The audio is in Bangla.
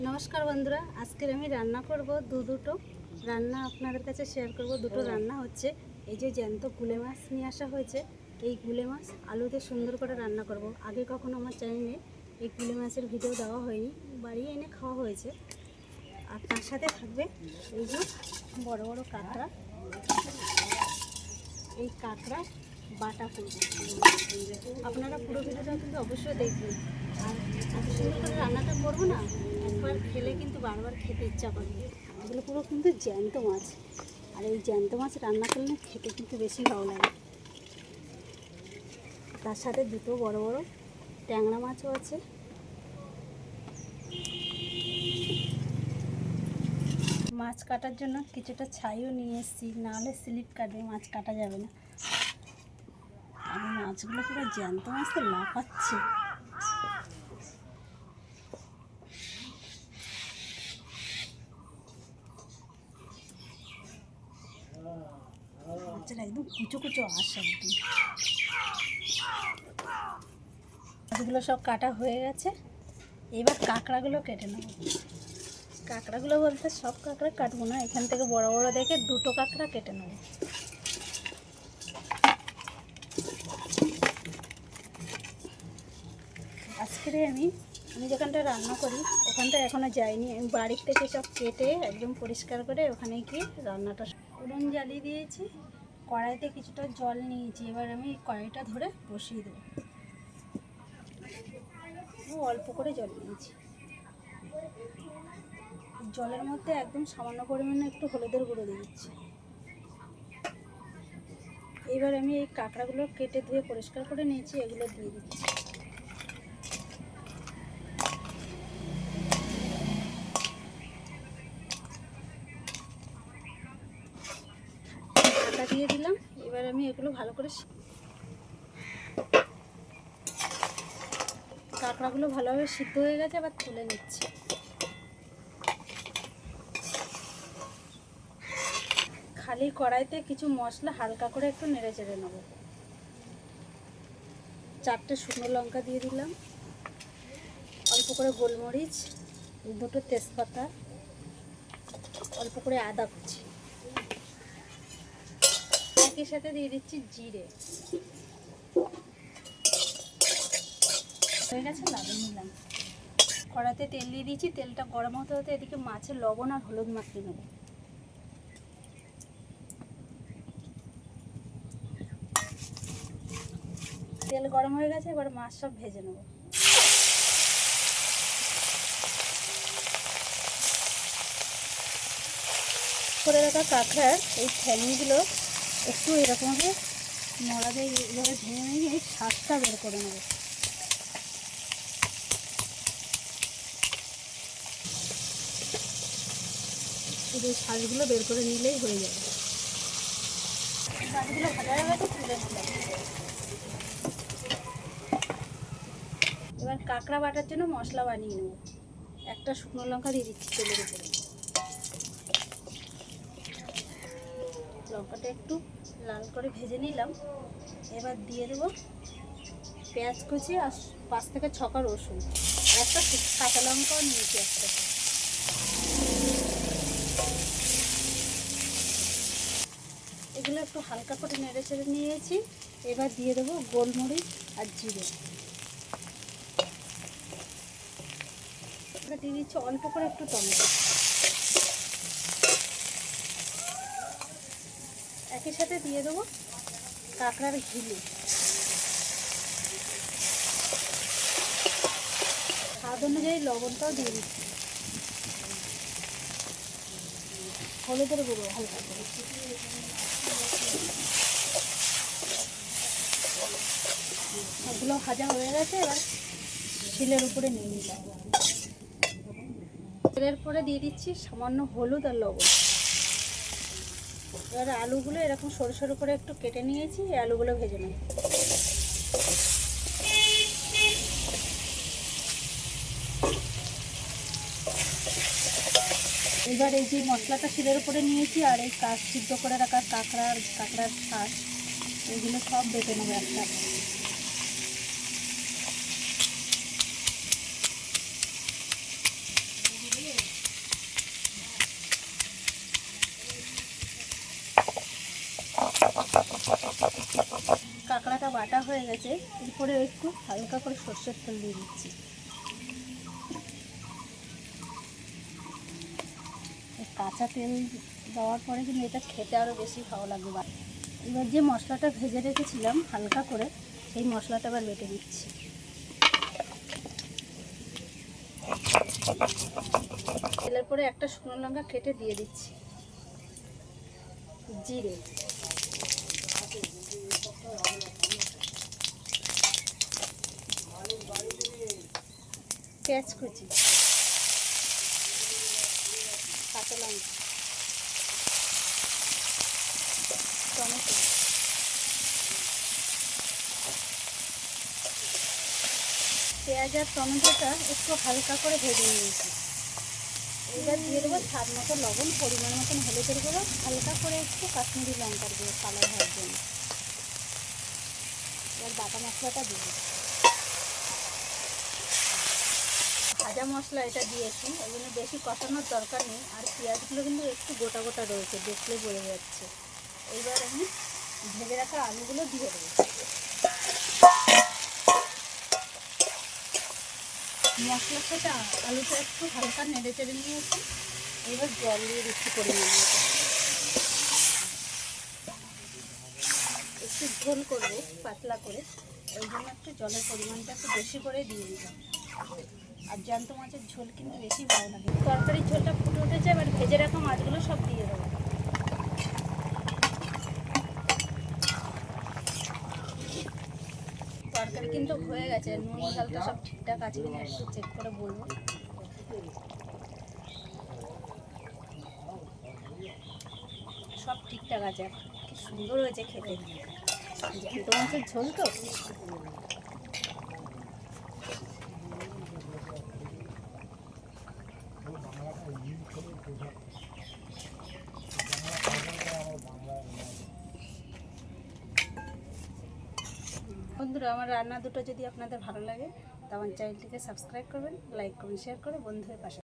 নমস্কার বন্ধুরা, আজকে আমি রান্না করব দুটো রান্না আপনাদের কাছে শেয়ার করব। দুটো রান্না হচ্ছে, এই যে জ্যান্ত গুলে মাছ নিয়ে আসা হয়েছে, এই গুলে মাছ আলু দিয়ে সুন্দর করে রান্না করব। আগে কখনো আমার চ্যানেলে এই গুলে মাছের ভিডিও দেওয়া হয়নি, বাড়ি এনে খাওয়া হয়েছে। আর তার সাথে থাকবে এই যে বড় বড় কাঁকড়া, এই কাঁকড়া বাটা করব। আপনারা পুরো ভিডিওটা কিন্তু অবশ্যই দেখবেন। আর এত সুন্দর করে রান্নাটা করবো না, একবার খেলে কিন্তু বারবার খেতে ইচ্ছা করে। এগুলো পুরো কিন্তু জ্যান্ত মাছ, আর এই জ্যান্ত মাছ রান্না করলে খেতে কিন্তু বেশি ভালো লাগে। তার সাথে দুটো বড় বড় ট্যাংরা মাছও আছে। মাছ কাটার জন্য কিছুটা ছাইও নিয়ে এসেছি, নাহলে স্লিপ কাটবে, মাছ কাটা যাবে না। আর মাছগুলো পুরো জ্যান্ত মাছ, তো লাফাচ্ছে। মাছটা একদম কুচো কুচো আসে একদম। মাছগুলো সব কাটা হয়ে গেছে, এবার কাঁকড়াগুলো কেটে নেব। কাঁকড়াগুলো বলতে সব কাঁকড়া কাটবো না, এখান থেকে বড় বড় দেখে দুটো কাঁকড়া কেটে নেব। আজকে আমি যেখানটা রান্না করি ওখানটা এখনও যাইনি। আমি বাড়ির থেকে সব কেটে একদম পরিষ্কার করে ওখানে গিয়ে রান্নাটা উনুন জ্বালিয়ে দিয়েছি। কড়াইতে কিছুটা জল নিয়েছি, এবার আমি কড়াইটা ধরে বসিয়ে দেবো। অল্প করে জল নিয়েছি, জলের মধ্যে একদম সামান্য পরিমাণে একটু হলুদের গুঁড়ো দিয়ে দিচ্ছি। এবার আমি এই কাঁকড়াগুলো কেটে ধুয়ে পরিষ্কার করে নিয়েছি, এগুলো দিয়ে দিচ্ছি। ঢাকা দিয়ে দিলাম। এবার আমি এগুলো ভালো করে, কাঁকড়াগুলো ভালোভাবে সিদ্ধ হয়ে গেছে, এবার তুলে নিচ্ছি। খালি কড়াইতে কিছু মশলা হালকা করে একটু নেড়ে চেড়ে নেব। 4টে শুকনো লঙ্কা দিয়ে দিলাম, অল্প করে গোলমরিচ, 2টো তেজপাতা, অল্প করে আদা কুচি, একই সাথে দিয়ে দিচ্ছি জিরে। হয়ে গেছে, লাগিয়ে নিলাম। কড়াইতে তেল দিয়ে দিয়েছি, তেলটা গরম হতে হতে এদিকে মাছের লবণ আর হলুদ মাখিয়ে নেব। তেল গরম হয়ে গেছে, এবার মাছ সব ভেজে নেব। করে রাখা কাঁকড়ার এই ঠ্যাংগুলো একটু এরকমভাবে নড়া দিয়ে এইভাবে ভেঙে ভেঙে এই শাঁসটা বের করে নেব। শুধু শাঁসগুলো বের করে নিলেই হয়ে যাবে। শাঁসগুলো ভাজা হয়ে গেছে, তুলে নিলাম। এবার কাঁকড়া বাটার জন্য মশলা বানিয়ে নেব। একটা শুকনো লঙ্কা দিয়ে দিচ্ছি তেলের উপরে। লঙ্কাটা একটু লাল করে ভেজে নিলাম। এবার দিয়ে দেবো পেঁয়াজ কুচি আর 5 থেকে 6 রসুন, আর একটা কাঁচা লঙ্কাও নিয়েছি একটা। এগুলো একটু হালকা করে নেড়ে চেড়ে নিয়েছি। এবার দিয়ে দেবো গোলমরিচ আর জিরে। দিয়ে দিচ্ছি অল্প করে একটু টমেটো। একই সাথে দিয়ে দেবো কাঁকড়ার ঘিলি। স্বাদ অনুযায়ী লবণটাও দিয়ে দিচ্ছি, হলুদের গুঁড়ো হালকা করে। সবগুলো ভাজা হয়ে গেছে, এবার শিলের উপরে নিয়ে নিলাম। তেলের পরে দিয়ে দিচ্ছি সামান্য হলুদ আর লবণ। এবার আলুগুলো এরকম সরু সরু করে একটু কেটে নিয়েছি, এই আলুগুলো ভেজে নেব। এবার এই যে মশলাটা শিলের উপরে নিয়েছি, আর এই সিদ্ধ করে রাখা কাঁকড়ার শাঁস, এগুলো সব বেটে নেবো একসাথে। হয়ে গেছে, এরপরে একটু হালকা করে সর্ষের তেল দিয়ে দিচ্ছি। কাঁচা তেল দেওয়ার পরে কিন্তু এটা খেতে আরও বেশি ভালো লাগবে। এবার যে মশলাটা ভেজে রেখেছিলাম হালকা করে, সেই মশলাটা আবার বেটে দিচ্ছি। তেলের পরে একটা শুকনো লঙ্কা কেটে দিয়ে দিচ্ছি, জিরে, পেঁয়াজ কুচি, কাঁচা লঙ্কা, টমেটো, পেঁয়াজ আর টমেটোটা একটু হালকা করে ভেজে নিয়েছি। এবার দিয়ে দেবো স্বাদ মতো লবণ, পরিমাণ মতন হলুদের গুঁড়ো, হালকা করে একটু কাশ্মীরি লঙ্কার গুঁড়ো কালার হওয়ার জন্য। এবার বাটা মশলাটা দিয়ে দেবো। ভাজা মশলা এটা দিয়েছি, ওই জন্য বেশি কষানোর দরকার নেই। আর পেঁয়াজগুলো কিন্তু একটু গোটা গোটা রয়েছে, দেখলে বোঝা যাচ্ছে। এইবার আমি ভেজে রাখা আলুগুলো দিয়ে দেবো। মশলার সাথে আলুটা একটু হালকা নেড়ে চেড়ে নিয়েছি। এবার জল দিয়ে দিচ্ছি পরিমাণ মতো। একটু ঝোল করবো পাতলা করে, ওই জন্য একটু জলের পরিমাণটা একটু বেশি করে দিয়ে দিলাম। আর জ্যান্ত মাছের ঝোল কিন্তু বেশি ভালো লাগে। তরকারির ঝোলটা ফুটে উঠেছে, এবার ভেজে রাখা মাছগুলো সব দিয়ে দেবো। তরকারি কিন্তু হয়ে গেছে, নুন ঝালটা সব ঠিকঠাক আছে কিনা একটু চেক করে বলবো। সব ঠিকঠাক আছে, কি সুন্দর হয়েছে খেতে। জ্যান্ত মাছের ঝোল তো। বন্ধুরা, আমার রান্না দুটো যদি আপনাদের ভালো লাগে, তো আমার চ্যানেলটিকে সাবস্ক্রাইব করবেন, লাইক করবেন, শেয়ার করে বন্ধুদের পাশে